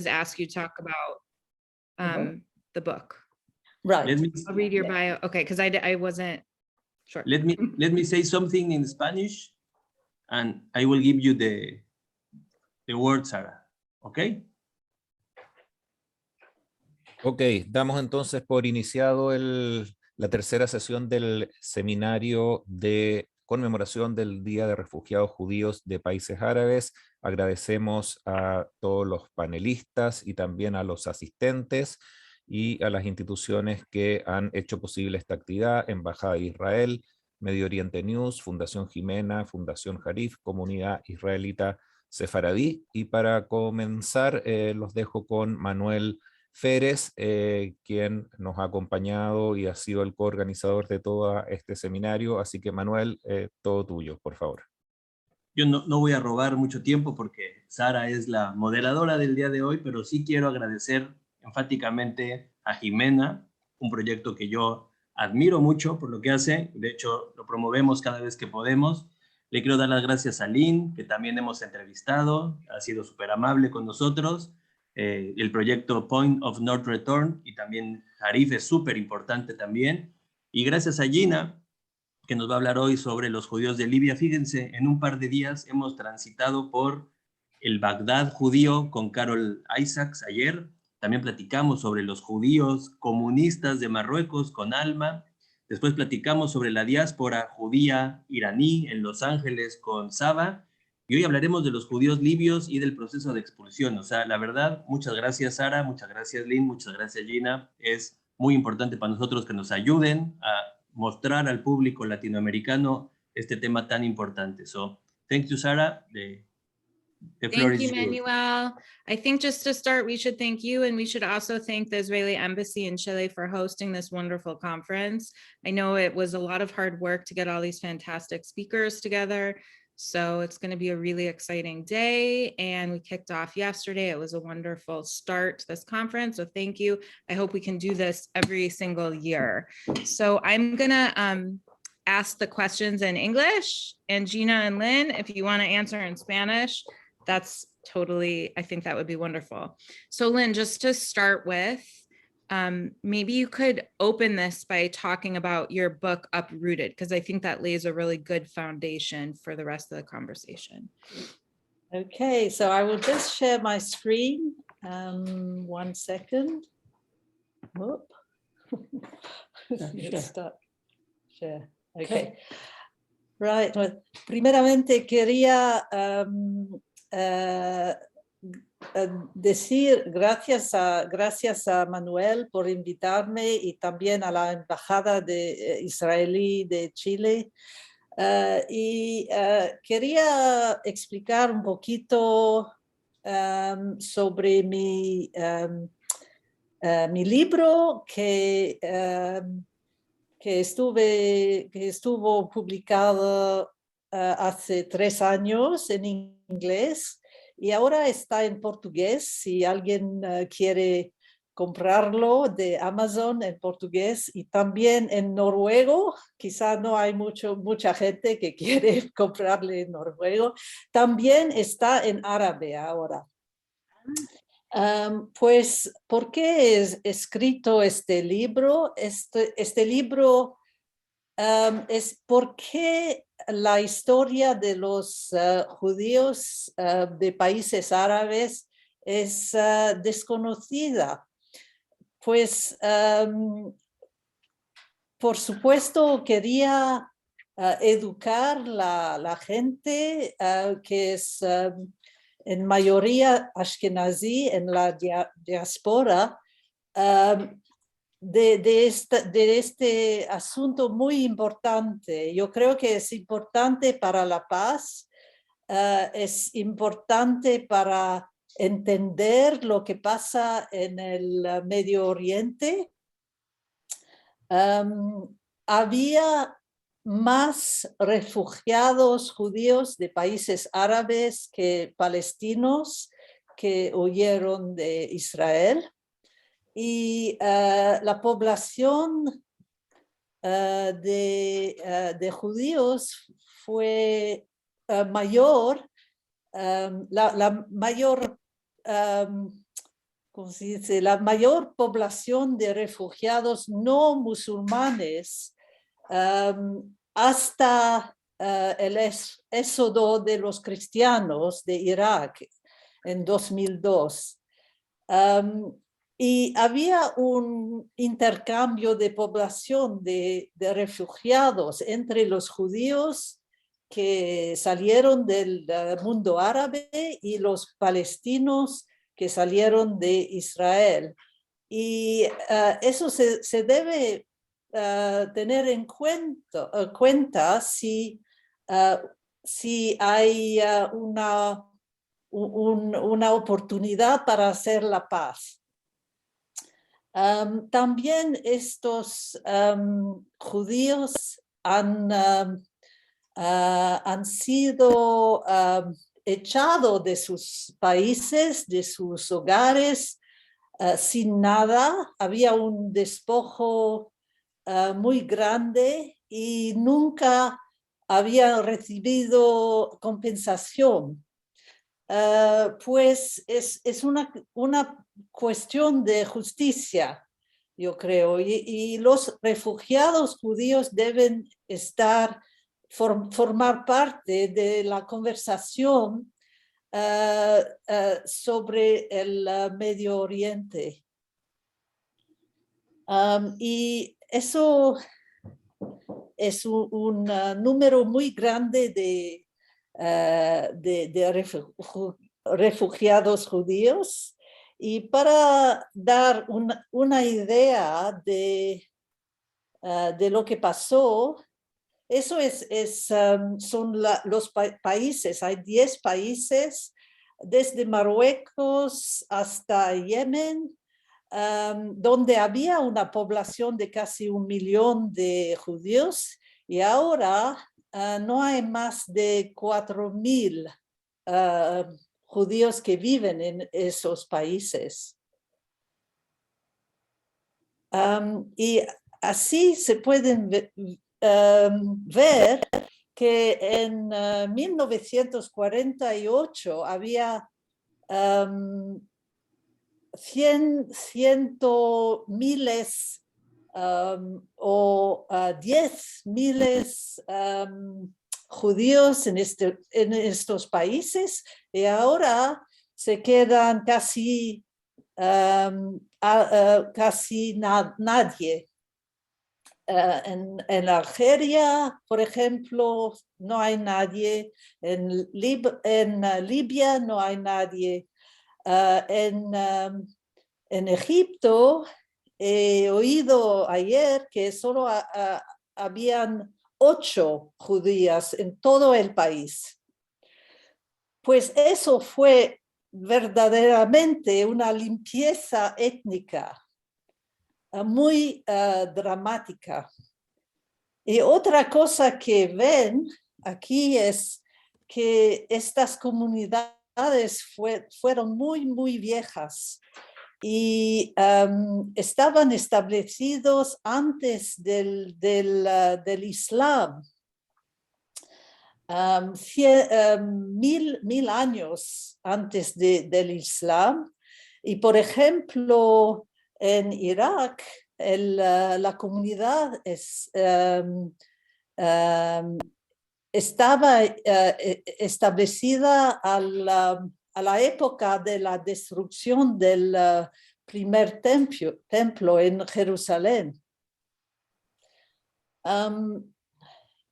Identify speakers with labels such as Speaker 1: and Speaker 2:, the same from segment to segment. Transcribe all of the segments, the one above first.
Speaker 1: ask you to talk about the book.
Speaker 2: Right.
Speaker 1: I'll read your bio. Okay, because I wasn't sure.
Speaker 3: Let me say something in Spanish, and I will give you the word, Sarah. Okay?
Speaker 4: Ok, damos entonces por iniciado la tercera sesión del seminario de conmemoración del Día de Refugiados Judíos de Países Árabes. Agradecemos a todos los panelistas y también a los asistentes y a las instituciones que han hecho posible esta actividad: Embajada de Israel, Medio Oriente News, Fundación Jimena, Fundación Harif, Comunidad Israelita Sefaradí. Y para comenzar, los dejo con Manuel Férez, quien nos ha acompañado y ha sido el coorganizador de todo este seminario. Así que, Manuel, todo tuyo, por favor.
Speaker 3: Yo no voy a robar mucho tiempo porque Sara es la moderadora del día de hoy, pero sí quiero agradecer enfáticamente a Jimena, un proyecto que yo admiro mucho por lo que hace. De hecho, lo promovemos cada vez que podemos. Le quiero dar las gracias a Lynn, que también hemos entrevistado, ha sido súper amable con nosotros. El proyecto Point of No Return, y también Harif es súper importante también. Y gracias a Gina, que nos va a hablar hoy sobre los judíos de Libia. Fíjense, en un par de días hemos transitado por el Bagdad judío con Carol Isaacs ayer. También platicamos sobre los judíos comunistas de Marruecos con Alma. Después platicamos sobre la diáspora judía iraní en Los Ángeles con Saba. Y hoy hablaremos de los judíos libios y del proceso de expulsión. O sea, la verdad, muchas gracias, Sara, muchas gracias, Lynn, muchas gracias, Gina. Es muy importante para nosotros que nos ayuden a mostrar al público latinoamericano este tema tan importante. So, thank you, Sara. The floor
Speaker 1: Thank
Speaker 3: is
Speaker 1: you,
Speaker 3: yours.
Speaker 1: Manuel. I think just to start, we should thank you, and we should also thank the Israeli Embassy in Chile for hosting this wonderful conference. I know it was a lot of hard work to get all these fantastic speakers together. So it's going to be a really exciting day, and we kicked off yesterday. It was a wonderful start to this conference, so thank you. I hope we can do this every single year. So I'm going to ask the questions in English, and Gina and Lynn, if you want to answer in Spanish, that's totally, I think that would be wonderful. So Lynn, just to start with, maybe you could open this by talking about your book, Uprooted, because I think that lays a really good foundation for the rest of the conversation.
Speaker 2: Okay, so I will just share my screen. 1 second. Whoop. Let's start. Share. Okay. Right. Well, primeramente quería decir gracias a Manuel por invitarme, y también a la Embajada israelí de Chile. Quería explicar un poquito sobre mi libro que estuvo publicado hace 3 años en inglés, y ahora está en portugués. Si alguien quiere comprarlo de Amazon en portugués, y también en noruego. Quizá no hay mucha gente que quiere comprarle en noruego. También está en árabe ahora. Pues, ¿por qué he escrito este libro? Este libro es porque la historia de los judíos de países árabes es desconocida. Pues, por supuesto, quería educar la gente que es en mayoría ashkenazí en la diáspora, de este asunto muy importante. Yo creo que es importante para la paz, es importante para entender lo que pasa en el Medio Oriente. Había más refugiados judíos de países árabes que palestinos que huyeron de Israel, y la población de judíos fue mayor. La mayor como se dice, la mayor población de refugiados no musulmanes hasta el éxodo de los cristianos de Irak en 2002. Y había un intercambio de población de refugiados entre los judíos que salieron del mundo árabe y los palestinos que salieron de Israel. Y eso se debe tener en cuenta si hay una oportunidad para hacer la paz. También estos judíos han sido echados de sus países, de sus hogares, sin nada. Había un despojo muy grande y nunca habían recibido compensación. Pues es una cuestión de justicia, yo creo, y los refugiados judíos deben formar parte de la conversación sobre el Medio Oriente. Y eso es un número muy grande de refugiados judíos. Y para dar una idea de lo que pasó, eso son los países. Hay 10 países, desde Marruecos hasta Yemen, donde había una población de casi 1 millón de judíos, y ahora no hay más de 4,000 judíos que viven en esos países. Y así se pueden ver que en 1948 había 100,000 o 10,000 judíos en estos países, y ahora se quedan casi nadie. En Algeria, por ejemplo, no hay nadie. En Libia no hay nadie. En Egipto he oído ayer que solo habían 8 judías en todo el país. Pues eso fue verdaderamente una limpieza étnica muy dramática. Y otra cosa que ven aquí es que estas comunidades fueron muy, muy viejas y estaban establecidos antes del Islam. 1000 años antes del Islam. Y por ejemplo, en Irak, la comunidad estaba establecida a la época de la destrucción del primer templo en Jerusalén.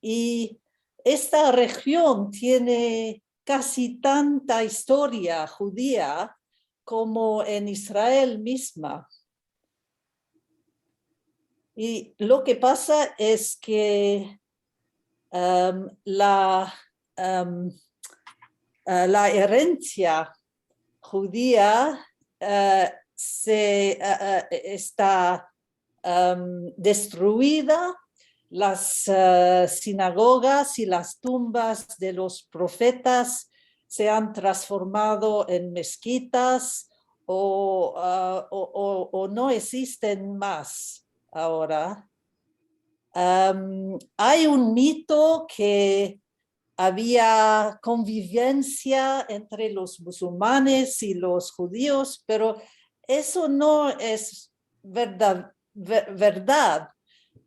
Speaker 2: Y esta región tiene casi tanta historia judía como en Israel misma. Y lo que pasa es que la herencia judía está destruida. Las sinagogas y las tumbas de los profetas se han transformado en mezquitas o no existen más ahora. Hay un mito que había convivencia entre los musulmanes y los judíos, pero eso no es verdad,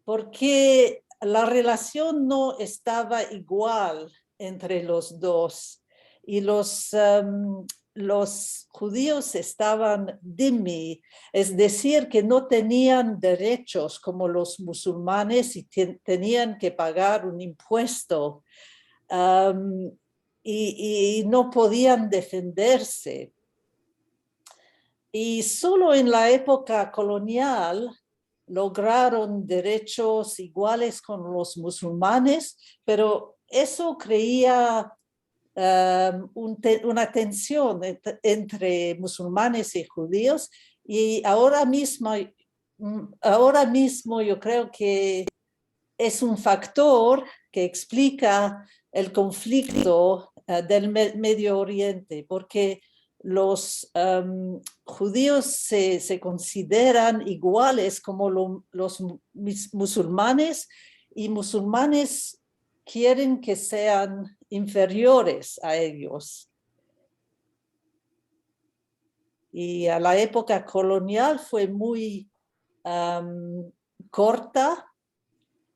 Speaker 2: porque la relación no estaba igual entre los dos y los judíos estaban dhimmi, es decir, que no tenían derechos como los musulmanes y tenían que pagar un impuesto y no podían defenderse. Y solo en la época colonial lograron derechos iguales con los musulmanes, pero eso creía una tensión entre musulmanes y judíos, y ahora mismo yo creo que es un factor que explica el conflicto del Medio Oriente, porque los judíos se consideran iguales como los musulmanes, y musulmanes quieren que sean inferiores a ellos. Y a la época colonial fue muy corta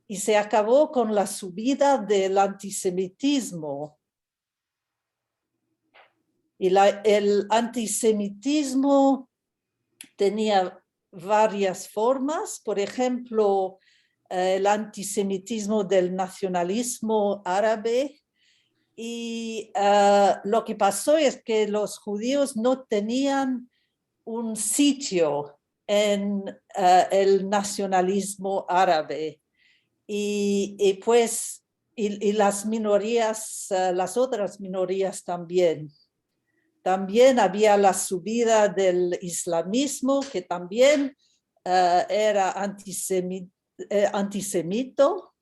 Speaker 2: y se acabó con la subida del antisemitismo. Y el antisemitismo tenía varias formas, por ejemplo, el antisemitismo del nacionalismo árabe, y lo que pasó es que los judíos no tenían un sitio en el nacionalismo árabe, y las minorías, las otras minorías también. También había la subida del islamismo, que también era antisemito.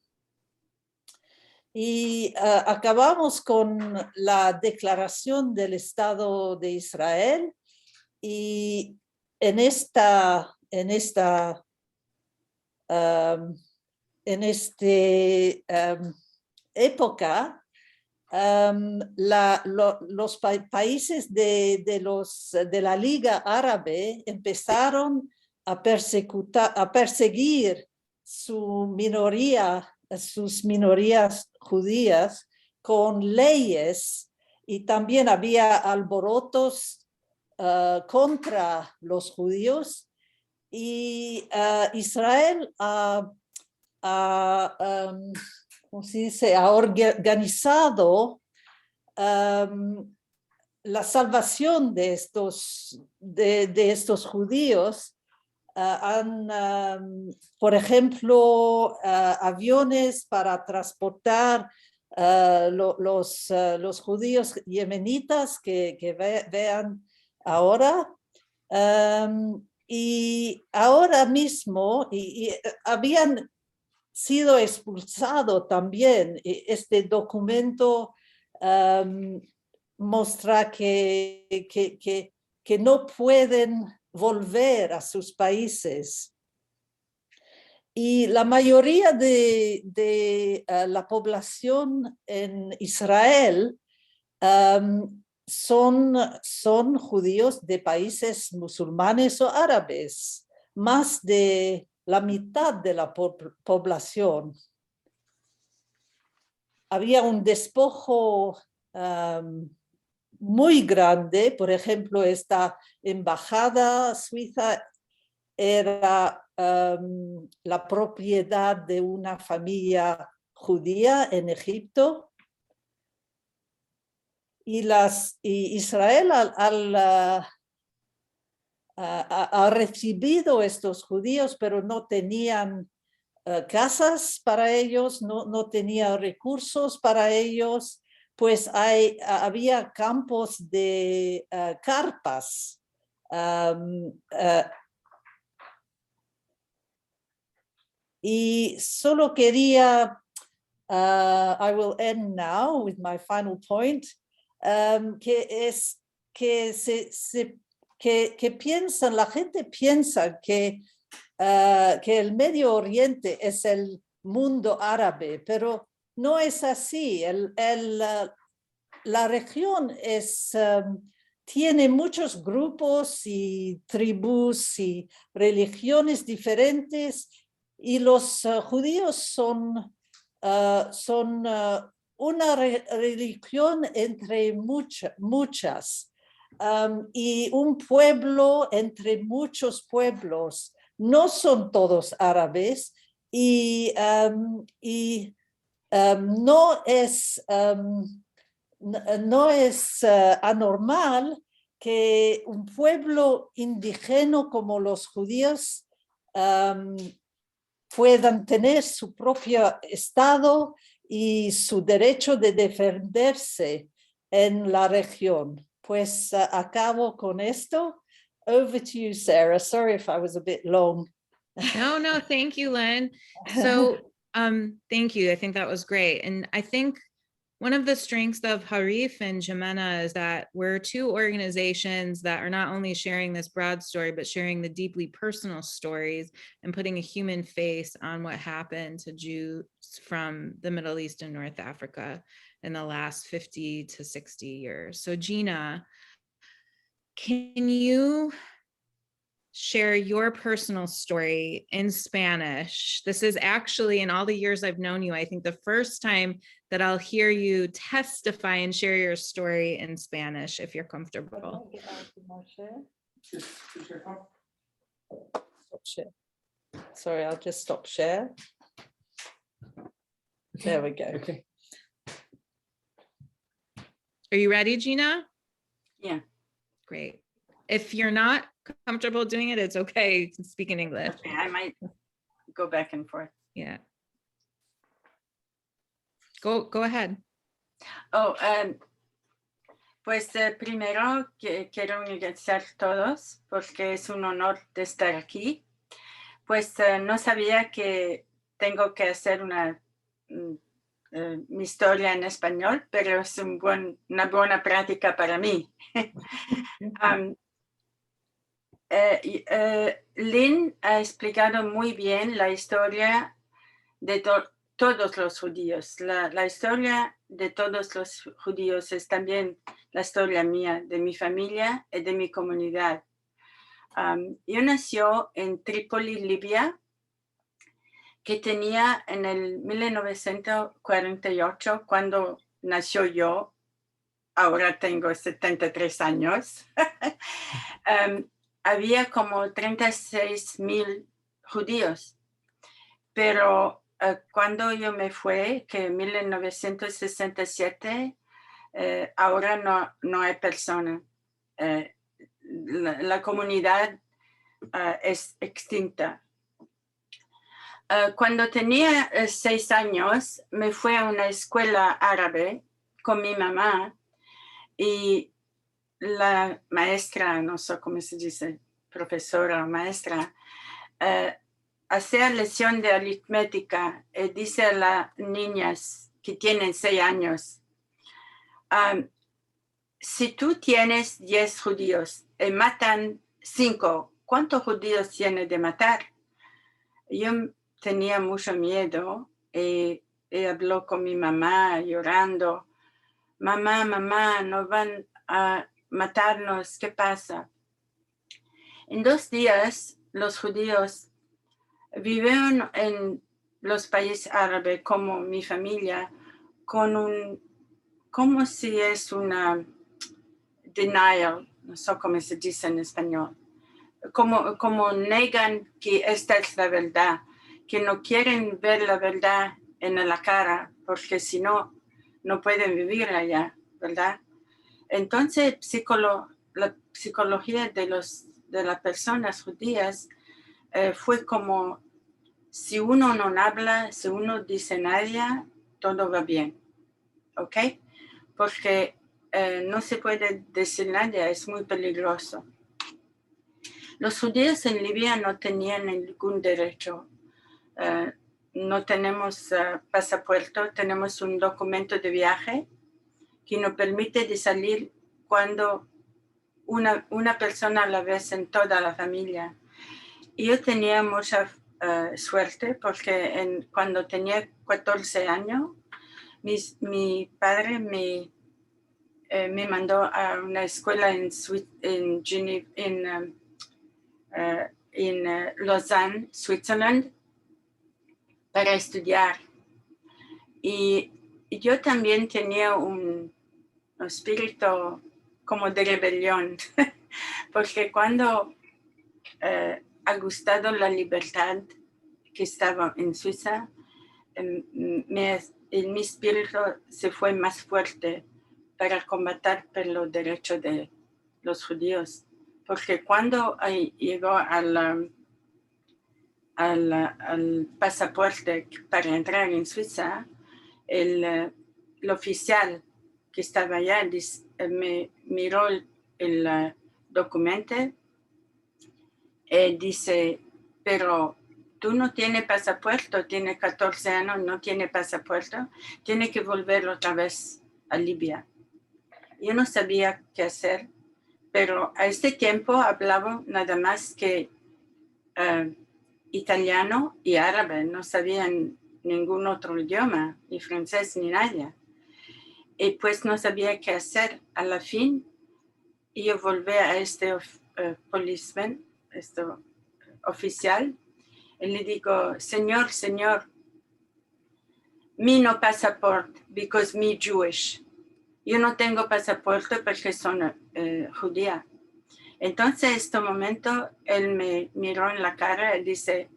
Speaker 2: Y acabamos con la declaración del Estado de Israel, y en esta época los países de la Liga Árabe empezaron a perseguir sus minorías judías con leyes, y también había alborotos contra los judíos, y Israel ¿cómo se dice? Ha organizado la salvación de estos judíos. Por ejemplo, aviones para transportar los judíos yemenitas que vean ahora. Y ahora mismo, y habían sido expulsados también. Este documento muestra que no pueden volver a sus países. Y la mayoría de la población en Israel son judíos de países musulmanes o árabes, más de la mitad de la población. Había un despojo muy grande. Por ejemplo, esta embajada suiza era la propiedad de una familia judía en Egipto. Y Israel ha recibido estos judíos, pero no tenían casas para ellos, no tenía recursos para ellos, pues había campos de carpas. Y solo quería, I will end now with my final point, que piensan, la gente piensa que el Medio Oriente es el mundo árabe, pero no es así. La región es tiene muchos grupos y tribus y religiones diferentes, y los judíos son una religión entre muchas, y un pueblo entre muchos pueblos. No son todos árabes, y no es anormal que un pueblo indígena como los judíos puedan tener su propio estado y su derecho de defenderse en la región. Pues acabo con esto. Over to you, Sarah. Sorry if I was a bit long.
Speaker 1: No, thank you, Len. So thank you. I think that was great. And I think one of the strengths of Harif and Jimena is that we're two organizations that are not only sharing this broad story, but sharing the deeply personal stories and putting a human face on what happened to Jews from the Middle East and North Africa in the last 50 to 60 years. So Gina, can you share your personal story in Spanish? This is actually, in all the years I've known you, I think the first time that I'll hear you testify and share your story in Spanish, if you're comfortable.
Speaker 2: Sorry, I'll just stop share. There we go.
Speaker 3: Okay.
Speaker 1: Are you ready, Gina?
Speaker 5: Yeah.
Speaker 1: Great. If you're not comfortable doing it, it's okay. You can speak in English.
Speaker 5: Okay, I might go back and forth.
Speaker 1: Yeah. Go ahead.
Speaker 5: Oh, pues primero quiero agradecer a todos porque es un honor de estar aquí. Pues no sabía que tengo que hacer mi historia en español, pero es una buena práctica para mí. Lynn ha explicado muy bien la historia de todos los judíos. La historia de todos los judíos es también la historia mía, de mi familia y de mi comunidad. Yo nací en Trípoli, Libia, que tenía en el 1948, cuando nació yo, ahora tengo 73 años, había como 36,000 judíos, pero cuando yo me fui, que en 1967, ahora no hay persona. La comunidad es extinta. Cuando tenía 6 años, me fui a una escuela árabe con mi mamá, y la maestra, no sé cómo se dice, profesora o maestra, hacía lección de aritmética y dice a las niñas que tienen 6 años, si tú tienes 10 judíos y matan 5, ¿cuántos judíos tienes de matar? Yo tenía mucho miedo y habló con mi mamá llorando. Mamá, no van a matarnos, ¿qué pasa? En 2 días, los judíos vivieron en los países árabes como mi familia, como si es una denial, no sé cómo se dice en español, como negan que esta es la verdad, que no quieren ver la verdad en la cara, porque si no, no pueden vivir allá, ¿verdad? Entonces, la psicología de las personas judías fue como, si uno no habla, si uno dice nada, todo va bien, ¿ok? Porque no se puede decir nada, es muy peligroso. Los judíos en Libia no tenían ningún derecho. No tenemos pasaporte, tenemos un documento de viaje que nos permite de salir cuando una persona a la vez en toda la familia. Y yo tenía mucha suerte porque cuando tenía 14 años, mi padre me me mandó a una escuela en Lausanne, Switzerland, para estudiar. Y yo también tenía un espíritu como de rebelión, porque cuando ha gustado la libertad que estaba en Suiza, mi espíritu se fue más fuerte para combatir por los derechos de los judíos. Porque cuando llegó al pasaporte para entrar en Suiza, el oficial que estaba allá me miró el documento y dice, pero tú no tienes pasaporte, tienes 14 años, no tienes pasaporte, tienes que volver otra vez a Libia. Yo no sabía qué hacer, pero a este tiempo hablaba nada más que italiano y árabe, no sabían ningún otro idioma, ni francés ni nada. Y pues no sabía qué hacer. A la fin, yo volví a este policeman, este oficial, y le digo, señor, me no pasaporte, because me Jewish. Yo no tengo pasaporte porque soy judía. Entonces, en este momento, él me miró en la cara y dice,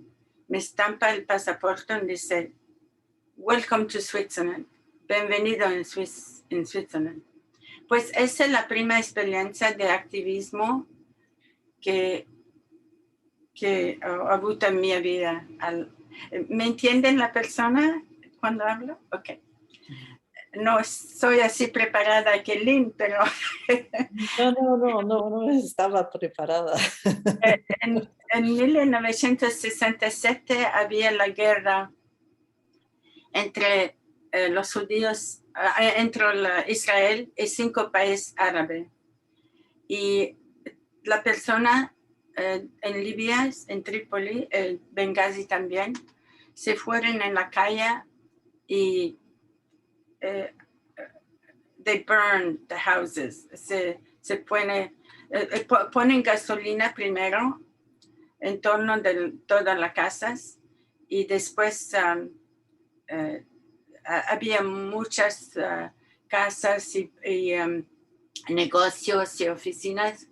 Speaker 5: me estampa el pasaporte y dice, welcome to Switzerland, bienvenido en Switzerland. Pues esa es la primera experiencia de activismo que he habido en mi vida. ¿Me entienden la persona cuando hablo? Ok. No soy así preparada que Lynn, pero...
Speaker 2: No estaba preparada.
Speaker 5: En 1967 había la guerra entre los judíos, entre Israel y 5 países árabes. Y la persona en Libia, en Trípoli, Benghazi también, se fueron en la calle y they burn the houses. Se ponen gasolina primero en torno de todas las casas y después había muchas casas y negocios y oficinas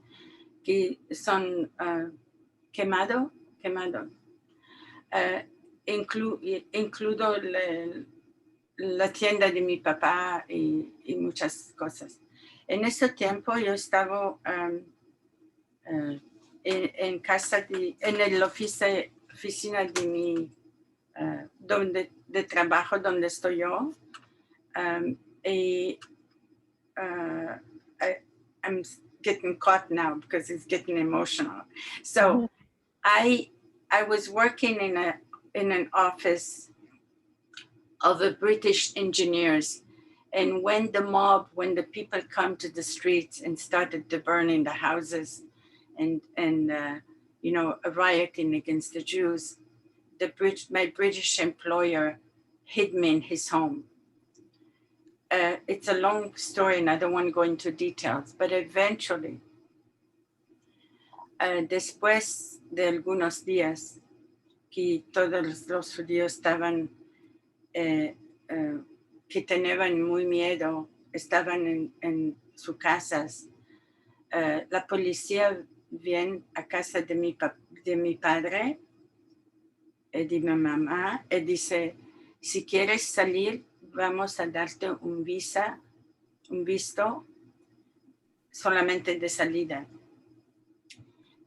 Speaker 5: que son quemados, incluido la tienda de mi papá y muchas cosas. En ese tiempo yo estaba en casa, en la oficina de mi de trabajo donde estoy yo. I'm getting caught now because it's getting emotional. So I was working in an office of a British engineers. And when the people come to the streets and started to burning the houses and rioting against the Jews, my British employer hid me in his home. It's a long story and I don't want to go into details, but eventually, después de algunos días que todos los judíos estaban, que tenían muy miedo, estaban en sus casas, la policía viene a casa de mi padre y de mi mamá y dice, si quieres salir, vamos a darte un visto solamente de salida.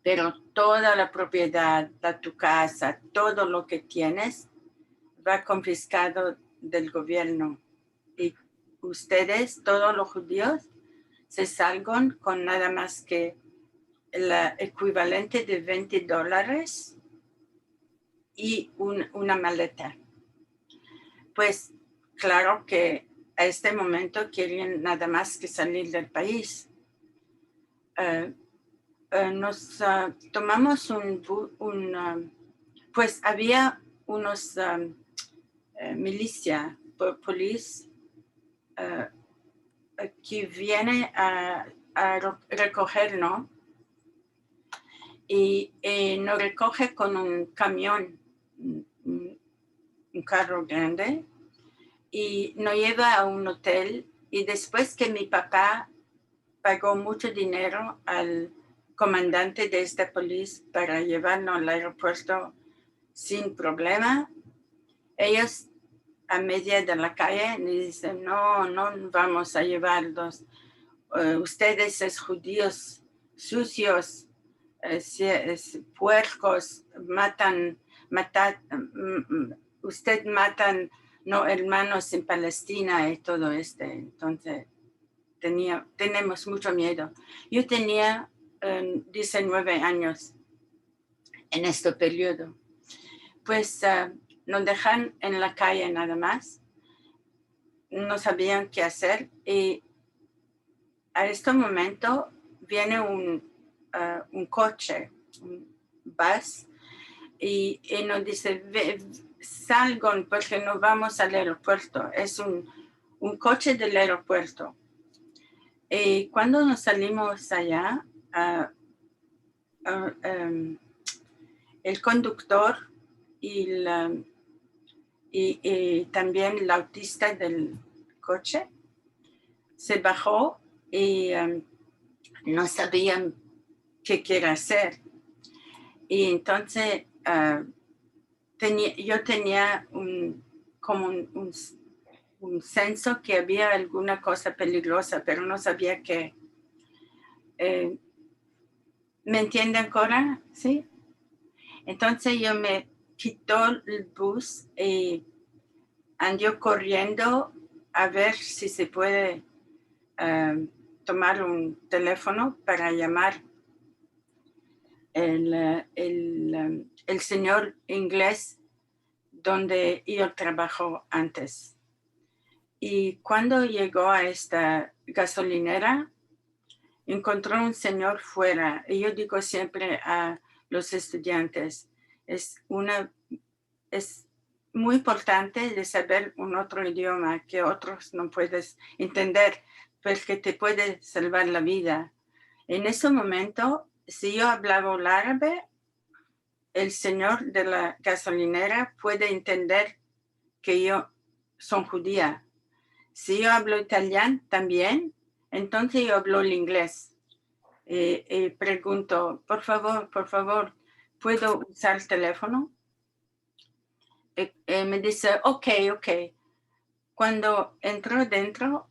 Speaker 5: Pero toda la propiedad de tu casa, todo lo que tienes, va confiscado del gobierno. Y ustedes, todos los judíos, se salgan con nada más que el equivalente de $20 y una maleta. Pues claro que a este momento querían nada más que salir del país. Nos tomamos pues había unos milicia, police, que viene a recogernos y nos recoge con un camión, un carro grande, y nos lleva a un hotel. Y después que mi papá pagó mucho dinero al comandante de esta policía para llevarnos al aeropuerto sin problema, ellos a media de la calle me dicen, no vamos a llevarlos. Ustedes es judíos sucios, puercos, usted matan no hermanos en Palestina y todo esto. Entonces tenemos mucho miedo. Yo tenía 19 años en este periodo. Pues nos dejan en la calle nada más. No sabían qué hacer y a este momento viene un coche, un bus, y nos dice, salgan porque nos vamos al aeropuerto. Es un coche del aeropuerto. Y cuando nos salimos allá, el conductor y también el autista del coche se bajó y no sabían qué quiere hacer. Y entonces yo tenía como un senso que había alguna cosa peligrosa, pero no sabía qué. ¿Me entienden, Cora? ¿Sí? Entonces yo me quitó el bus y andé corriendo a ver si se puede tomar un teléfono para llamar el señor inglés donde yo trabajo antes. Y cuando llegó a esta gasolinera, encontró un señor fuera. Y yo digo siempre a los estudiantes, es muy importante de saber un otro idioma que otros no puedes entender, porque te puede salvar la vida. En ese momento, si yo hablaba el árabe, el señor de la gasolinera puede entender que yo soy judía. Si yo hablo italiano también, entonces yo hablo el inglés. Pregunto, por favor, ¿puedo usar el teléfono? Me dice, ok. Cuando entró dentro,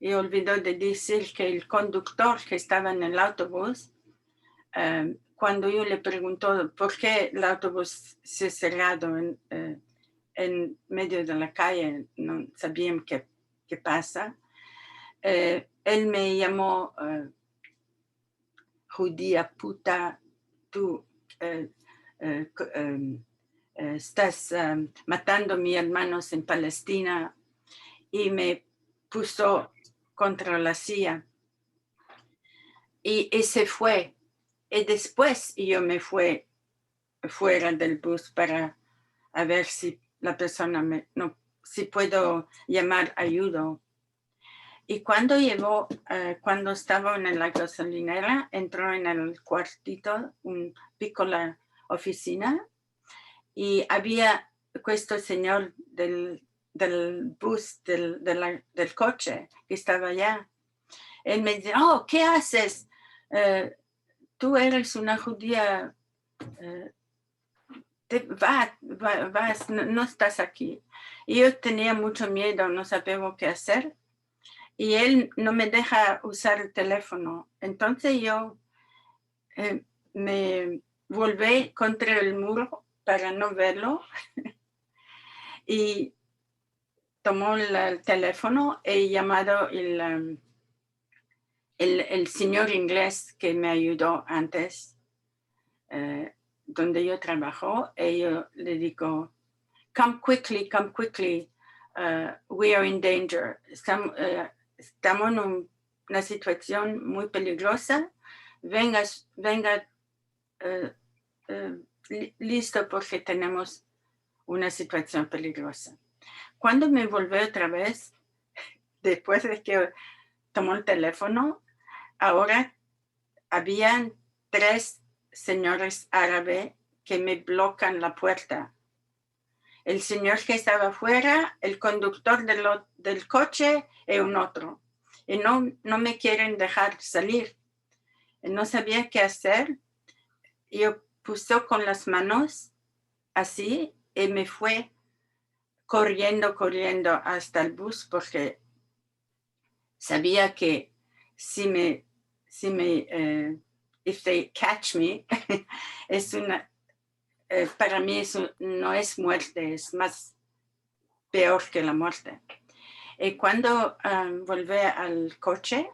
Speaker 5: y olvidó de decir que el conductor que estaba en el autobús, cuando yo le pregunto por qué el autobús se ha cerrado en medio de la calle, no sabían qué pasa, él me llamó judía puta, tú estás matando a mis hermanos en Palestina, y me puso contra la silla y se fue. Y después yo me fui fuera del bus para a ver si la persona si puedo llamar ayuda. Y cuando estaba en la gasolinera, entró en el cuartito, un piccola oficina, y había este señor del bus, del coche que estaba allá. Él me dice, ¿qué haces? Tú eres una judía, vas, no estás aquí. Y yo tenía mucho miedo, no sabía qué hacer. Y él no me deja usar el teléfono. Entonces yo me volví contra el muro para no verlo. Y tomó el teléfono y llamado el señor inglés que me ayudó antes, donde yo trabajo. Y yo le digo, come quickly, we are in danger. Estamos en una situación muy peligrosa. Venga, listo, porque tenemos una situación peligrosa. Cuando me volví otra vez, después de que tomó el teléfono, ahora habían 3 señores árabes que me bloquean la puerta. El señor que estaba afuera, el conductor del coche y un otro. Y no me quieren dejar salir. Y no sabía qué hacer. Yo puse con las manos así y me fue corriendo hasta el bus porque sabía que if they catch me, para mí eso no es muerte, es más peor que la muerte. Y cuando volví al coche,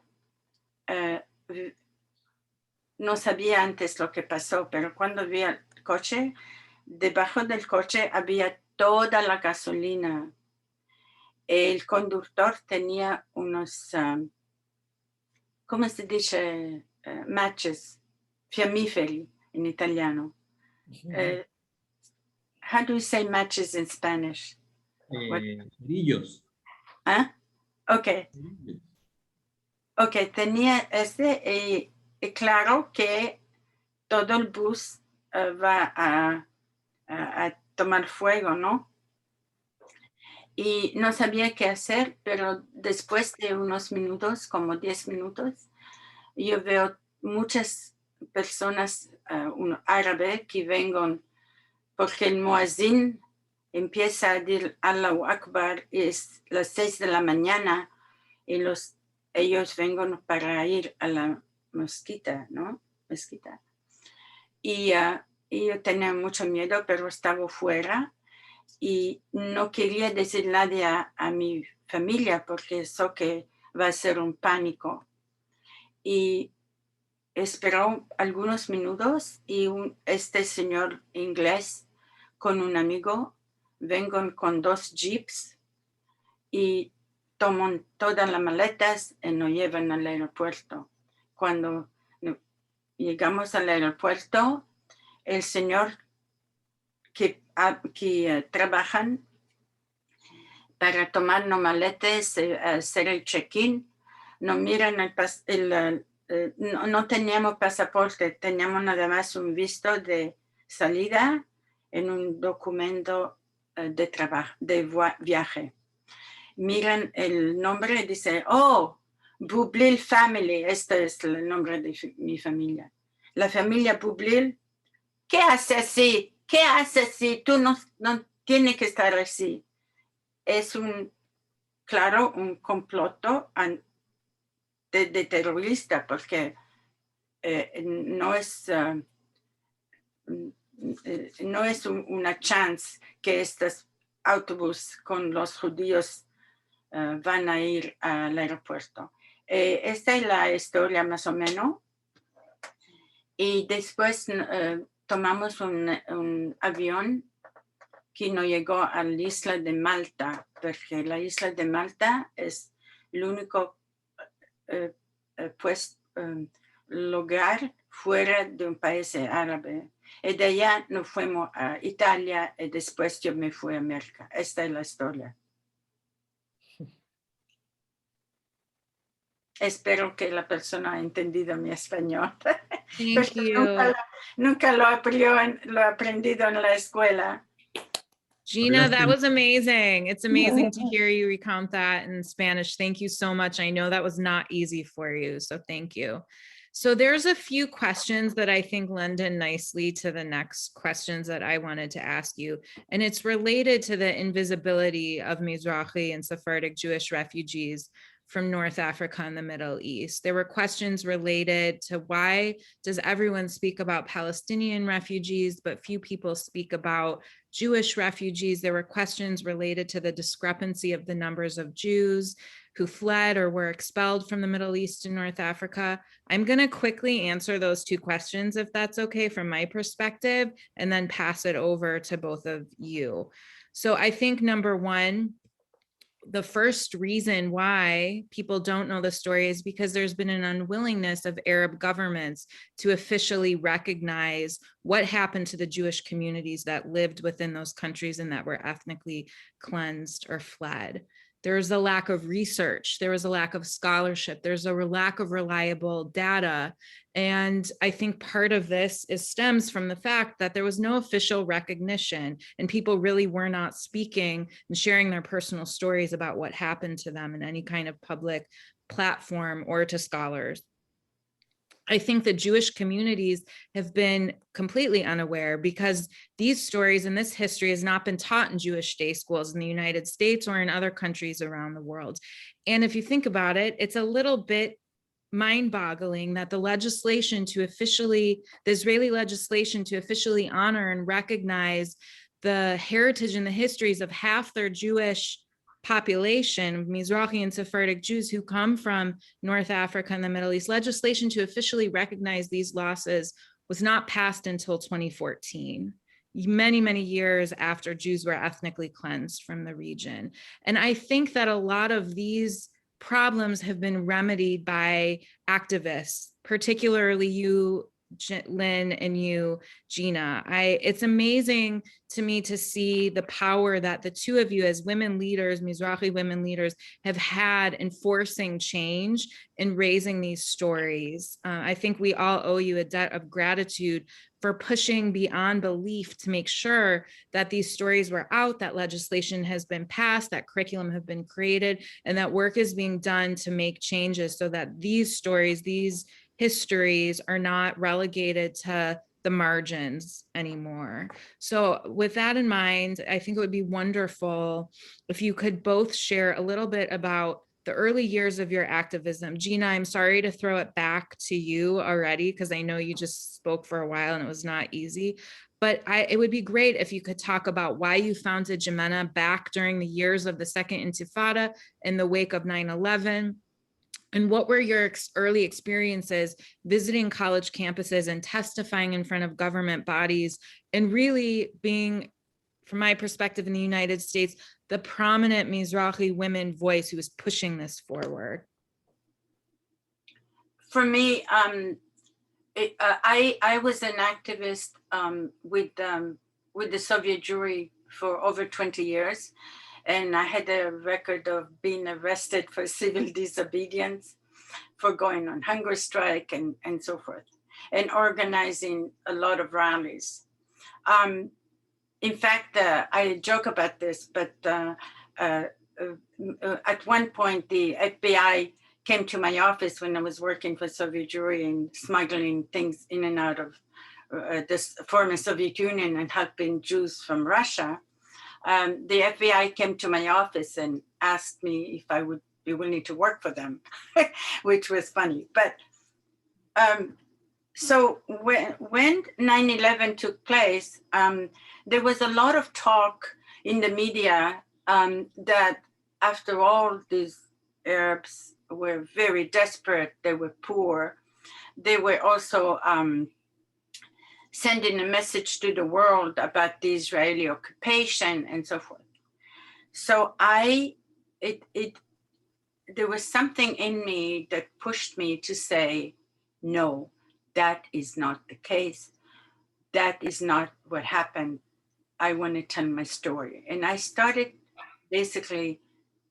Speaker 5: no sabía antes lo que pasó, pero cuando vi el coche, debajo del coche había toda la gasolina. El conductor tenía unos, ¿cómo se dice? Matches, fiammiferi en italiano. How do you say matches in Spanish?
Speaker 3: Cerillos.
Speaker 5: ¿Ah? Ok, tenía ese y claro que todo el bus va a tomar fuego, ¿no? Y no sabía qué hacer, pero después de unos minutos, como 10 minutos, yo veo muchas personas árabes que vengan porque el muezzin empieza a decir Allahu Akbar, es las 6 de la mañana y ellos vengan para ir a la mezquita, ¿no? Mezquita. Y yo tenía mucho miedo, pero estaba fuera y no quería decir nada a mi familia porque eso que va a ser un pánico. Y esperó algunos minutos y este señor inglés con un amigo vengan con 2 jeeps y toman todas las maletas y nos llevan al aeropuerto. Cuando llegamos al aeropuerto, el señor que trabajan para tomar los maletas, hacer el check-in, nos miran no teníamos pasaporte, teníamos nada más un visto de salida en un documento de trabajo, de viaje. Miran el nombre y dicen, oh, Bublil Family, este es el nombre de mi familia. La familia Bublil, ¿qué hace así? ¿Qué hace así? Tú no tienes que estar así. Es un comploto de terrorista, porque no es una chance que estos autobuses con los judíos van a ir al aeropuerto. Esta es la historia más o menos. Y después tomamos un avión que nos llegó a la isla de Malta, porque la isla de Malta es el único lugar fuera de un país árabe. Y de allá nos fuimos a Italia y después yo me fui a América. Esta es la historia. Espero que la persona haya entendido mi español.
Speaker 1: Thank you.
Speaker 5: Nunca lo aprendido en la escuela.
Speaker 1: Gina, that was amazing. It's amazing to hear you recount that in Spanish. Thank you so much. I know that was not easy for you, so thank you. So there's a few questions that I think lend in nicely to the next questions that I wanted to ask you. And it's related to the invisibility of Mizrahi and Sephardic Jewish refugees from North Africa and the Middle East. There were questions related to why does everyone speak about Palestinian refugees, but few people speak about Jewish refugees. There were questions related to the discrepancy of the numbers of Jews who fled or were expelled from the Middle East and North Africa. I'm going to quickly answer those 2 questions, if that's okay, from my perspective, and then pass it over to both of you. So I think number 1, the first reason why people don't know the story is because there's been an unwillingness of Arab governments to officially recognize what happened to the Jewish communities that lived within those countries and that were ethnically cleansed or fled. There's a lack of research. There was a lack of scholarship. There's a lack of reliable data. And I think part of this stems from the fact that there was no official recognition and people really were not speaking and sharing their personal stories about what happened to them in any kind of public platform or to scholars. I think the Jewish communities have been completely unaware because these stories and this history has not been taught in Jewish day schools in the United States or in other countries around the world. And if you think about it, it's a little bit mind-boggling that the Israeli legislation to officially honor and recognize the heritage and the histories of half their Jewish population, Mizrahi and Sephardic Jews who come from North Africa and the Middle East, legislation to officially recognize these losses was not passed until 2014, many, many years after Jews were ethnically cleansed from the region. And I think that a lot of these problems have been remedied by activists, particularly you, Lynn, and you, Gina. It's amazing to me to see the power that the two of you as women leaders, Mizrahi women leaders, have had in forcing change and raising these stories. I think we all owe you a debt of gratitude for pushing beyond belief to make sure that these stories were out, that legislation has been passed, that curriculum have been created, and that work is being done to make changes so that these stories, these histories are not relegated to the margins anymore. So with that in mind, I think it would be wonderful if you could both share a little bit about the early years of your activism. Gina, I'm sorry to throw it back to you already, because I know you just spoke for a while and it was not easy, but it would be great if you could talk about why you founded Jimena back during the years of the Second Intifada in the wake of 9/11. And what were your early experiences visiting college campuses and testifying in front of government bodies and really being, from my perspective in the United States, the prominent Mizrahi women voice who was pushing this forward?
Speaker 5: For me, I was an activist with the Soviet Jewry for over 20 years. And I had a record of being arrested for civil disobedience, for going on hunger strike and so forth, and organizing a lot of rallies. In fact, I joke about this, but at one point, the FBI came to my office when I was working for Soviet Jewry and smuggling things in and out of this former Soviet Union and helping Jews from Russia. The FBI came to my office and asked me if I would be willing to work for them, which was funny. But so when 9/11 took place, there was a lot of talk in the media that after all, these Arabs were very desperate, they were poor, they were also sending a message to the world about the Israeli occupation and so forth. So there was something in me that pushed me to say, no, that is not the case. That is not what happened. I want to tell my story. And I started basically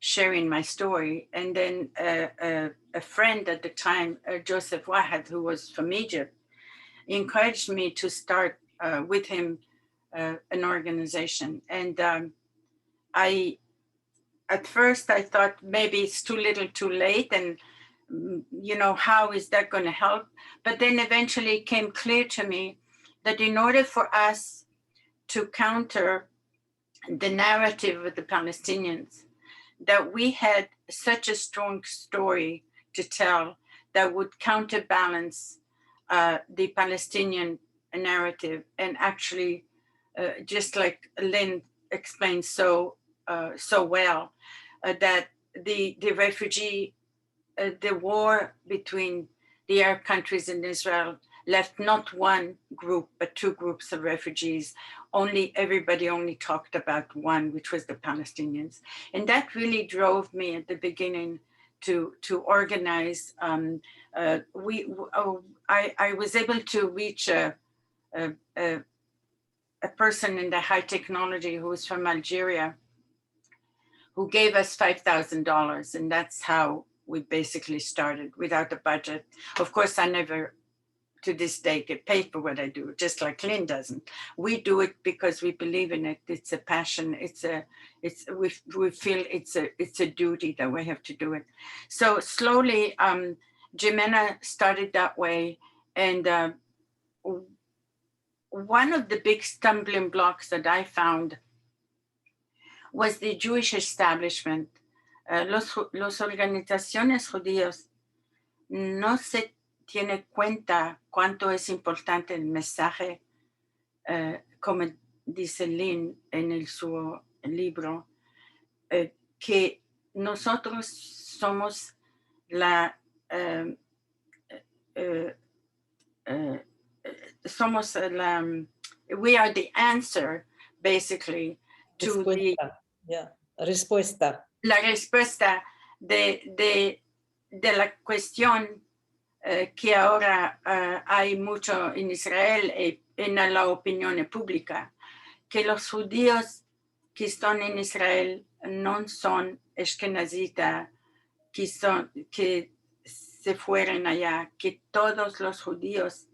Speaker 5: sharing my story. And then a friend at the time, Joseph Wahad, who was from Egypt, encouraged me to start with him an organization. And at first I thought maybe it's too little too late, and how is that going to help? But then eventually it came clear to me that in order for us to counter the narrative of the Palestinians, that we had such a strong story to tell that would counterbalance the Palestinian narrative, and actually, just like Lynn explained so well, that the refugee, the war between the Arab countries and Israel left not one group but two groups of refugees. Everybody only talked about one, which was the Palestinians, and that really drove me at the beginning to organize. I was able to reach a person in the high technology who was from Algeria, who gave us $5,000. And that's how we basically started, without a budget. Of course, I never, to this day, get paid for what I do, just like Lynn doesn't. We do it because we believe in it. It's a passion. We feel it's a duty that we have to do it. So slowly, Jimena started that way. And one of the big stumbling blocks that I found was the Jewish establishment. Los organizaciones judíos no se tiene cuenta cuánto es importante el mensaje, como dice Lynn en su libro, que nosotros somos we are the answer, basically, to
Speaker 2: respuesta.
Speaker 5: La respuesta de la cuestión que ahora hay mucho en Israel y en la opinión pública, que los judíos que están en Israel no son ashkenazitas, que se fueron allá, que todos los judíos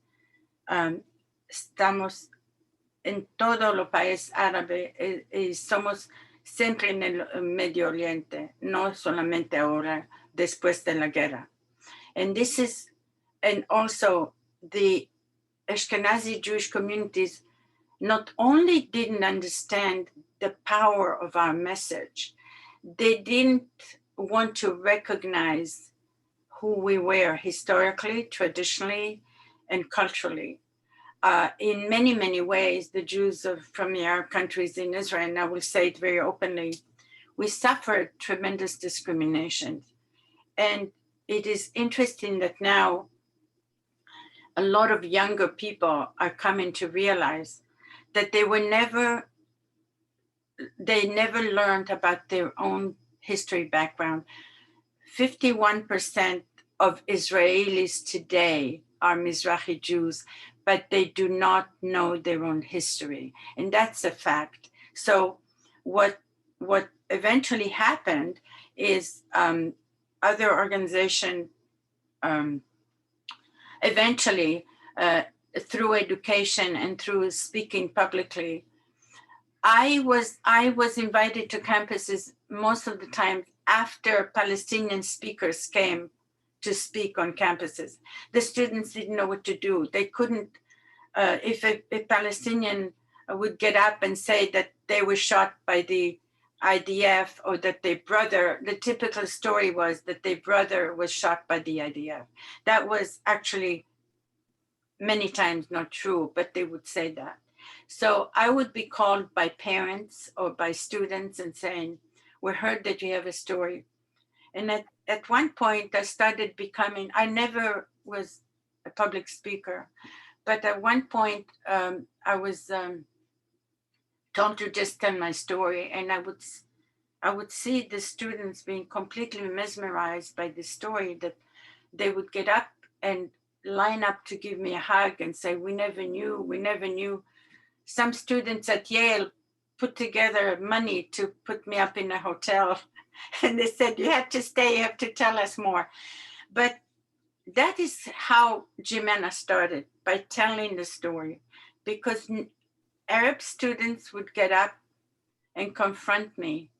Speaker 5: estamos en todos los países árabes y somos siempre en el Medio Oriente, no solamente ahora, después de la guerra. And also the Ashkenazi Jewish communities not only didn't understand the power of our message, they didn't want to recognize who we were historically, traditionally, and culturally. In many, many ways, the Jews from the Arab countries in Israel, and I will say it very openly, we suffered tremendous discrimination. And it is interesting that now a lot of younger people are coming to realize that they never learned about their own history background. 51% of Israelis today are Mizrahi Jews, but they do not know their own history. And that's a fact. So what eventually happened is other organizations eventually, through education and through speaking publicly, I was invited to campuses most of the time after Palestinian speakers came to speak on campuses. The students didn't know what to do. They couldn't, if a Palestinian would get up and say that they were shot by the IDF or that their brother, the typical story was that their brother was shot by the IDF. That was actually many times not true, but they would say that. So I would be called by parents or by students and saying, we heard that you have a story. And at one point I started becoming, I never was a public speaker, but at one point I was told to just tell my story, and I would see the students being completely mesmerized by the story, that they would get up and line up to give me a hug and say, we never knew. Some students at Yale put together money to put me up in a hotel, and they said, you have to stay, you have to tell us more. But that is how Jimena started, by telling the story, because Arab students would get up and confront me,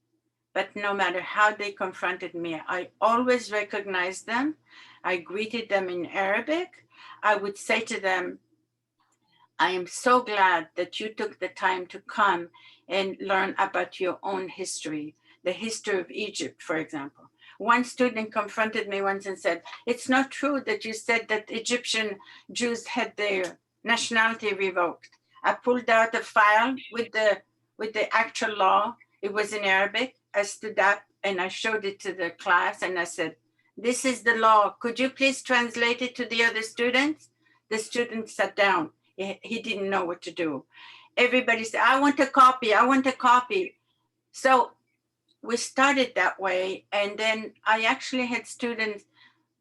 Speaker 5: but no matter how they confronted me, I always recognized them. I greeted them in Arabic. I would say to them, I am so glad that you took the time to come and learn about your own history, the history of Egypt, for example. One student confronted me once and said, it's not true that you said that Egyptian Jews had their nationality revoked. I pulled out a file with the actual law. It was in Arabic. I stood up and I showed it to the class and I said, this is the law. Could you please translate it to the other students? The student sat down. He didn't know what to do. Everybody said, I want a copy. I want a copy. So we started that way. And then I actually had students,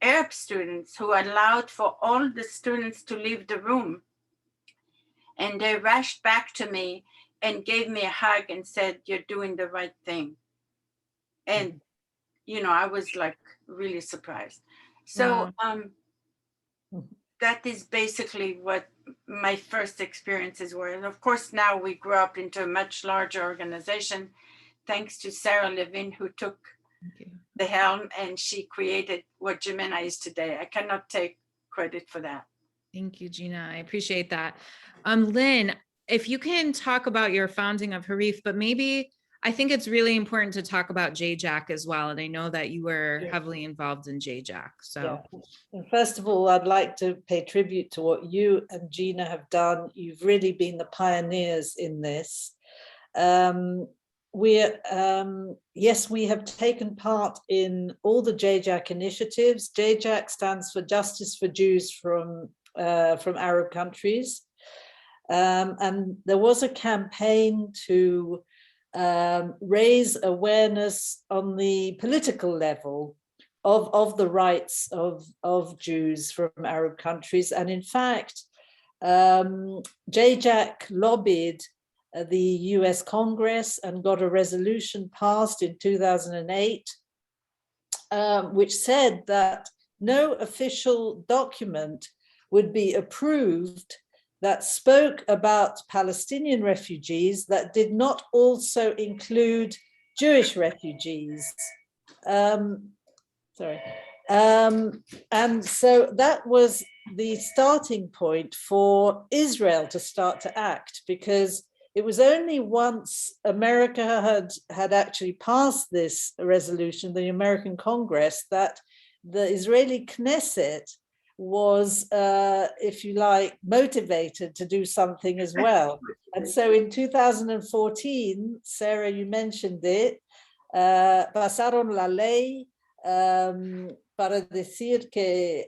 Speaker 5: Arab students, who allowed for all the students to leave the room. And they rushed back to me and gave me a hug and said, you're doing the right thing. And, you know, I was like really surprised. So that is basically what my first experiences were. And of course, now we grew up into a much larger organization, thanks to Sarah Levin, who took the helm, and she created what Jimena is today. I cannot take credit for that.
Speaker 1: Thank you, Gina. I appreciate that. Lynn, if you can talk about your founding of Harif, but maybe I think it's really important to talk about JJAC as well. And I know that you were heavily involved in JJAC. So
Speaker 2: And first of all, I'd like to pay tribute to what you and Gina have done. You've really been the pioneers in this. Yes, we have taken part in all the JJAC initiatives. JJAC stands for Justice for Jews from Arab countries. And there was a campaign to raise awareness on the political level of the rights of Jews from Arab countries. And in fact, JJAC lobbied the US Congress and got a resolution passed in 2008, which said that no official document would be approved that spoke about Palestinian refugees that did not also include Jewish refugees. And so that was the starting point for Israel to start to act, because it was only once America had actually passed this resolution, the American Congress, that the Israeli Knesset was, if you like, motivated to do something as well. And so in 2014, Sarah, you mentioned it, pasaron la ley para decir que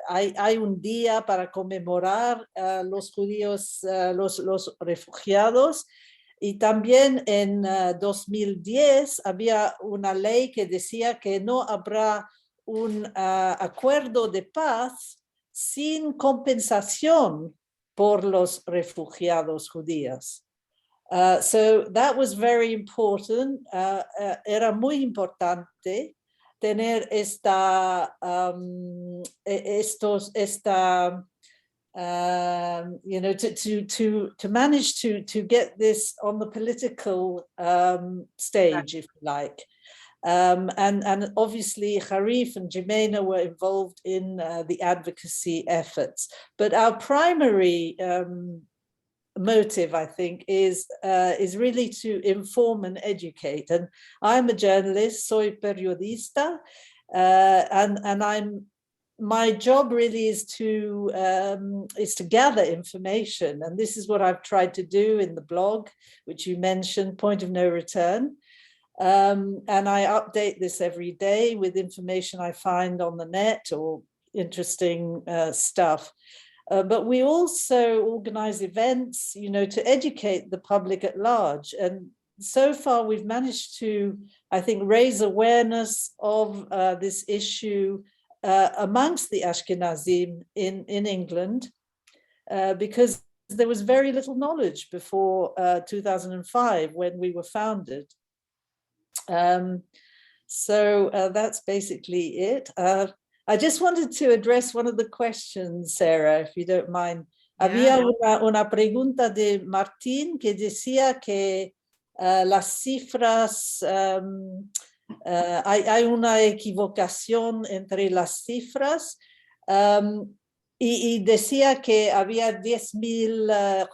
Speaker 2: hay un día para conmemorar los judíos, los refugiados. Y también en 2010 había una ley que decía que no habrá un acuerdo de paz sin compensación por los refugiados judíos. So that was very important. Era muy importante tener to manage to get this on the political stage, if you like. And obviously Harif and Jimena were involved in the advocacy efforts. But our primary motive, I think, is really to inform and educate. And I'm a journalist, soy periodista, and my job really is to gather information. And this is what I've tried to do in the blog, which you mentioned, Point of No Return. And I update this every day with information I find on the net or interesting stuff. But we also organize events, to educate the public at large. And so far we've managed to, I think, raise awareness of this issue amongst the Ashkenazim in England, because there was very little knowledge before 2005 when we were founded. So that's basically it. I just wanted to address one of the questions, Sarah, if you don't mind.
Speaker 1: Yeah.
Speaker 2: Había una pregunta de Martín que decía que las cifras, hay una equivocación entre las cifras, y decía que había 10,000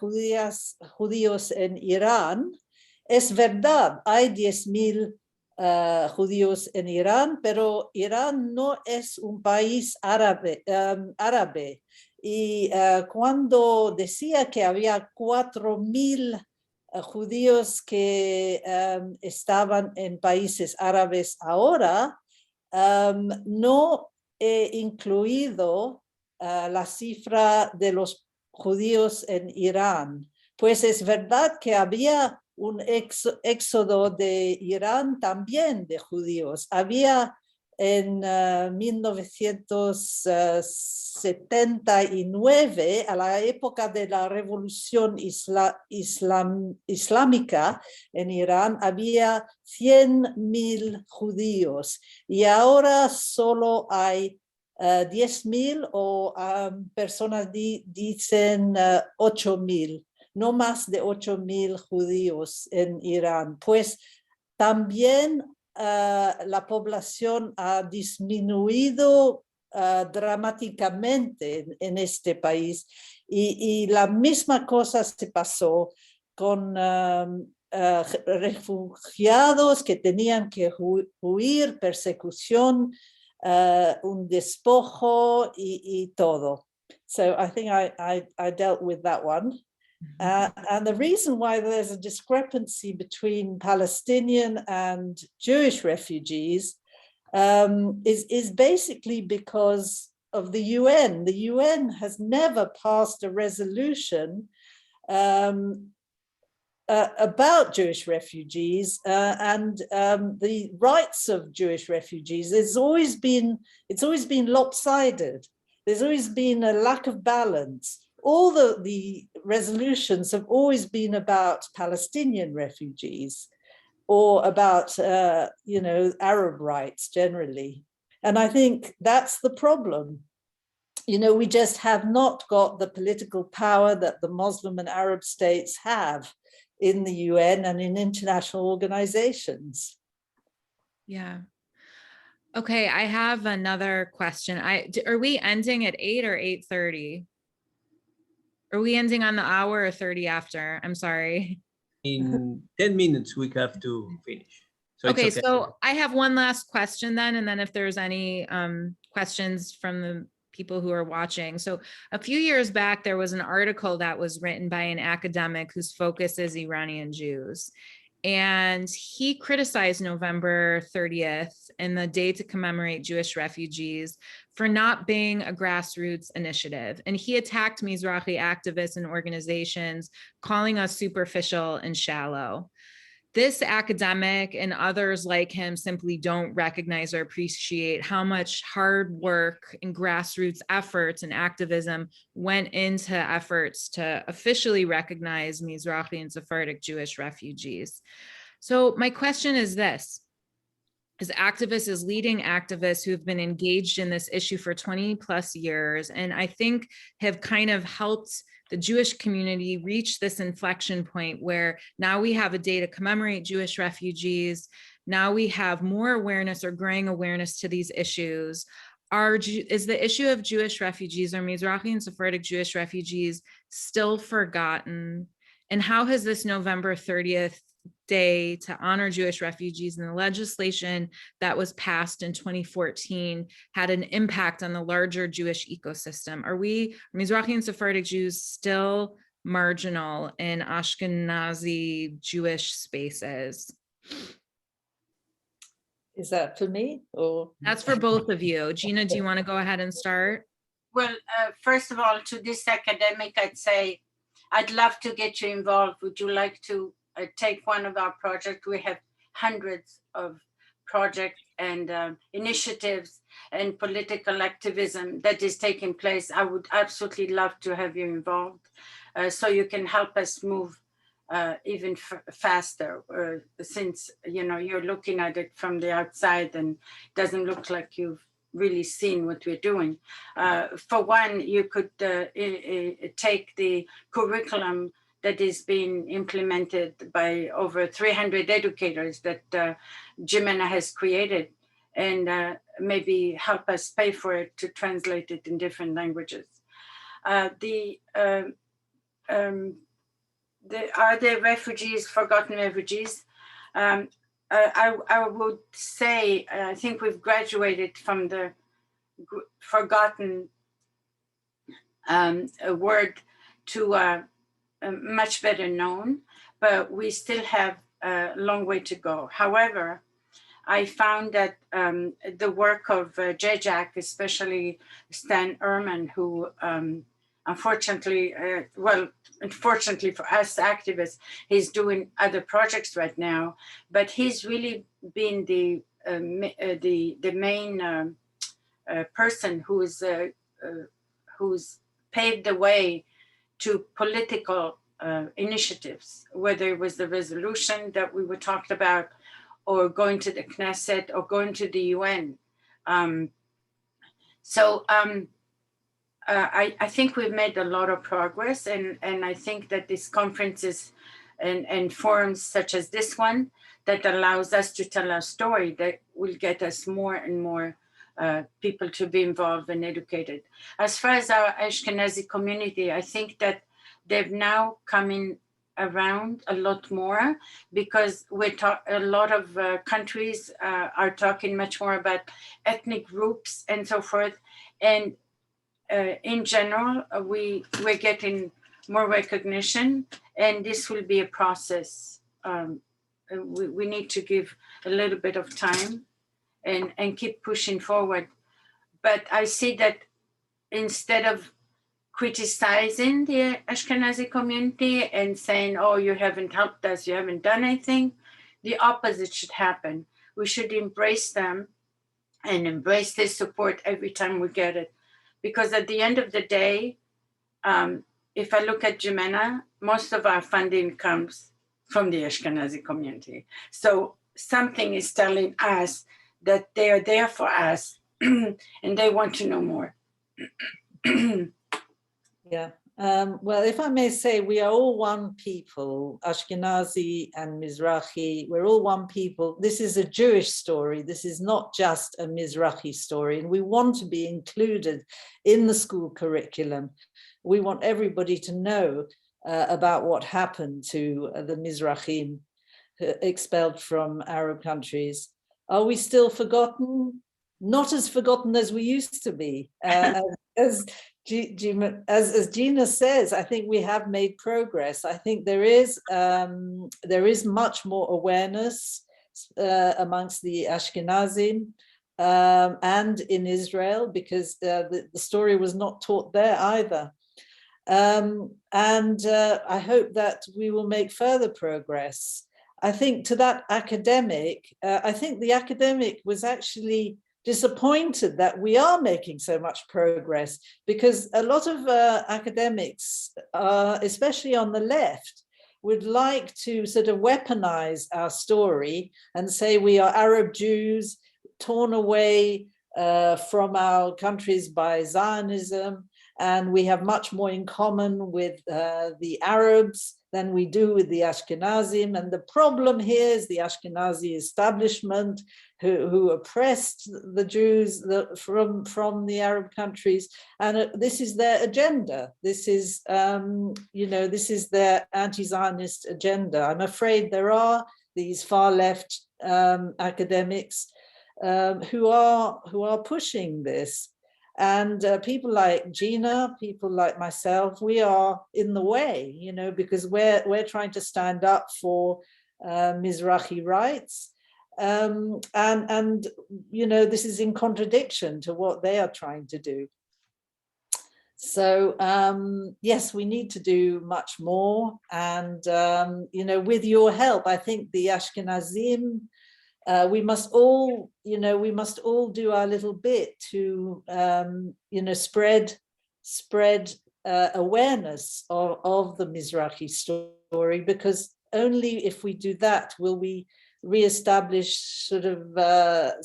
Speaker 2: judíos en Irán. Es verdad, hay 10,000 judíos en Irán, pero Irán no es un país árabe. Y cuando decía que había 4,000 judíos que estaban en países árabes ahora, no he incluido la cifra de los judíos en Irán. Pues es verdad que había un éxodo de Irán también de judíos. Había en 1979, a la época de la revolución islámica en Irán, había 100.000 judíos y ahora solo hay 10.000 o personas dicen 8.000, no más de 8.000 judíos en Irán. Pues también la población ha disminuido dramáticamente en este país y la misma cosa se pasó con refugiados que tenían que huir, persecución, un despojo y todo. So I think I dealt with that one. And the reason why there's a discrepancy between Palestinian and Jewish refugees is basically because of the UN. The UN has never passed a resolution about Jewish refugees and the rights of Jewish refugees. It's always been lopsided. There's always been a lack of balance. All the resolutions have always been about Palestinian refugees or about, Arab rights generally. And I think that's the problem. We just have not got the political power that the Muslim and Arab states have in the UN and in international organizations.
Speaker 1: Yeah. Okay, I have another question. Are we ending at 8 or 8:30? Are we ending on the hour or 30 after? I'm sorry.
Speaker 3: In 10 minutes, we have to finish. So
Speaker 1: Okay,
Speaker 3: it's okay.
Speaker 1: so I have one last question then, and then if there's any questions from the people who are watching. So a few years back, there was an article that was written by an academic whose focus is Iranian Jews. And he criticized November 30th and the day to commemorate Jewish refugees for not being a grassroots initiative. And he attacked Mizrahi activists and organizations, calling us superficial and shallow. This academic and others like him simply don't recognize or appreciate how much hard work and grassroots efforts and activism went into efforts to officially recognize Mizrahi and Sephardic Jewish refugees. So my question is this: as activists, as leading activists who've been engaged in this issue for 20 plus years, and I think have kind of helped the Jewish community reach this inflection point where now we have a day to commemorate Jewish refugees. Now we have more awareness or growing awareness to these issues. Is the issue of Jewish refugees or Mizrahi and Sephardic Jewish refugees still forgotten? And how has this November 30th day to honor Jewish refugees and the legislation that was passed in 2014 had an impact on the larger Jewish ecosystem? Are Mizrahi and Sephardic Jews still marginal in Ashkenazi Jewish spaces?
Speaker 2: Is that for me or?
Speaker 1: That's for both of you. Gina, do you want to go ahead and start?
Speaker 5: Well, first of all, to this academic, I'd say, I'd love to get you involved. Would you like to take one of our projects? We have hundreds of projects and initiatives and political activism that is taking place. I would absolutely love to have you involved so you can help us move even faster since, you're looking at it from the outside and it doesn't look like you've really seen what we're doing. For one, you could take the curriculum that is being implemented by over 300 educators that Jimena has created and maybe help us pay for it to translate it in different languages. Are there refugees, forgotten refugees? I would say, I think we've graduated from the forgotten word to much better known, but we still have a long way to go. However, I found that the work of JJAC, especially Stan Ehrman, who unfortunately for us activists, he's doing other projects right now, but he's really been the the main person who's paved the way to political initiatives, whether it was the resolution that we were talking about, or going to the Knesset, or going to the UN. I think we've made a lot of progress, and I think that these conferences and forums such as this one that allows us to tell our story, that will get us more and more people to be involved and educated. As far as our Ashkenazi community, I think that they've now coming around a lot more, because a lot of countries are talking much more about ethnic groups and so forth. And in general, we're getting more recognition, and this will be a process. We need to give a little bit of time and keep pushing forward. But I see that instead of criticizing the Ashkenazi community and saying, oh, you haven't helped us, you haven't done anything, the opposite should happen. We should embrace them and embrace their support every time we get it. Because at the end of the day, if I look at Jimena, most of our funding comes from the Ashkenazi community. So something is telling us that they are there for us and they want to know more.
Speaker 2: Yeah. Well, if I may say, we are all one people, Ashkenazi and Mizrahi, we're all one people. This is a Jewish story. This is not just a Mizrahi story, and we want to be included in the school curriculum. We want everybody to know about what happened to the Mizrahim expelled from Arab countries. Are we still forgotten? Not as forgotten as we used to be. As Gina says, I think we have made progress. I think there is much more awareness amongst the Ashkenazim and in Israel, because the story was not taught there either. I hope that we will make further progress. I think to that academic, I think the academic was actually disappointed that we are making so much progress, because a lot of academics, especially on the left, would like to sort of weaponize our story and say we are Arab Jews torn away from our countries by Zionism, and we have much more in common with the Arabs than we do with the Ashkenazim. And the problem here is the Ashkenazi establishment who oppressed the Jews from the Arab countries. And this is their agenda. This is, this is their anti-Zionist agenda. I'm afraid there are these far left academics who are pushing this. And people like Gina, people like myself, we are in the way, because we're trying to stand up for Mizrahi rights. This is in contradiction to what they are trying to do. So, yes, we need to do much more. And, with your help, I think the Ashkenazim, we must all do our little bit to, spread awareness of the Mizrahi story, because only if we do that will we reestablish sort of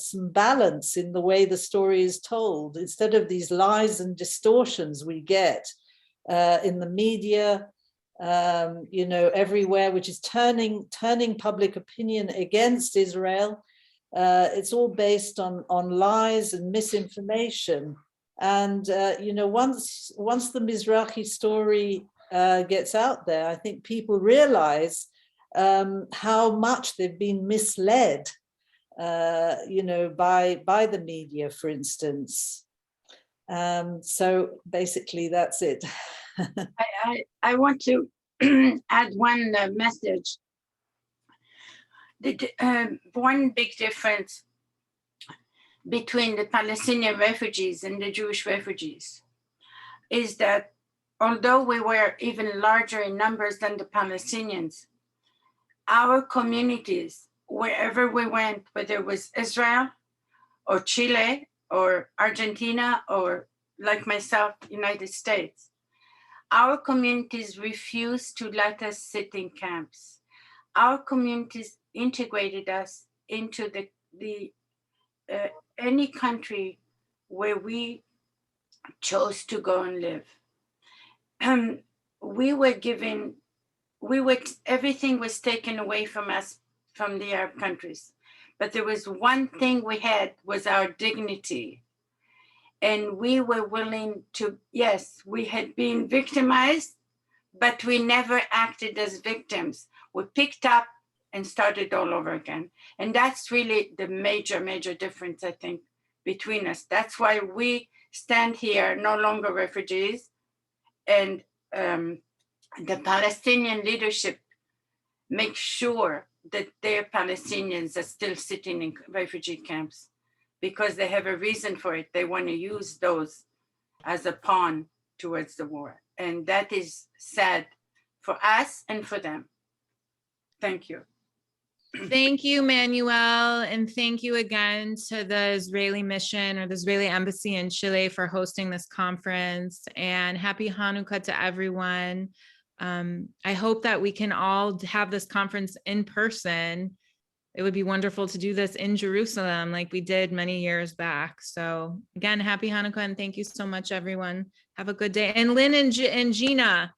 Speaker 2: some balance in the way the story is told, instead of these lies and distortions we get in the media, everywhere, which is turning public opinion against Israel. It's all based on lies and misinformation. And once the Mizrahi story gets out there, I think people realize how much they've been misled, by the media, for instance. So basically, that's it.
Speaker 5: I want to add one message. One big difference between the Palestinian refugees and the Jewish refugees is that although we were even larger in numbers than the Palestinians, our communities wherever we went, whether it was Israel or Chile or Argentina or like myself, United States, our communities refused to let us sit in camps. Our communities integrated us into any country where we chose to go and live. Everything was taken away from us from the Arab countries. But there was one thing we had, was our dignity. And we were willing to, yes, we had been victimized, but we never acted as victims. We picked up and started all over again. And that's really the major, major difference, I think, between us. That's why we stand here, no longer refugees. And the Palestinian leadership makes sure that their Palestinians are still sitting in refugee camps because they have a reason for it. They want to use those as a pawn towards the war. And that is sad for us and for them. Thank you.
Speaker 1: Thank you, Manuel, and thank you again to the Israeli mission or the Israeli embassy in Chile for hosting this conference, and happy Hanukkah to everyone. I hope that we can all have this conference in person. It would be wonderful to do this in Jerusalem like we did many years back. So again, happy Hanukkah, and thank you so much, everyone. Have a good day. And Lynn and Gina,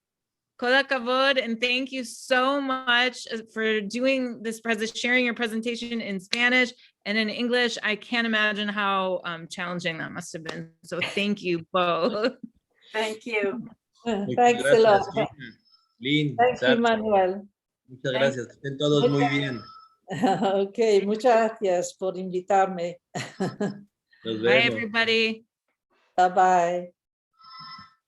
Speaker 1: kol hakavod, and thank you so much for doing this, sharing your presentation in Spanish and in English. I can't imagine how challenging that must have been. So thank you both.
Speaker 5: Thank you.
Speaker 2: Thanks a lot.
Speaker 3: Lynn,
Speaker 2: Thank you, Manuel.
Speaker 3: muchas gracias. Estén todos muy bien.
Speaker 2: Ok, muchas gracias por invitarme.
Speaker 3: Nos
Speaker 1: Bye,
Speaker 3: vemos.
Speaker 1: everybody.
Speaker 2: Bye bye.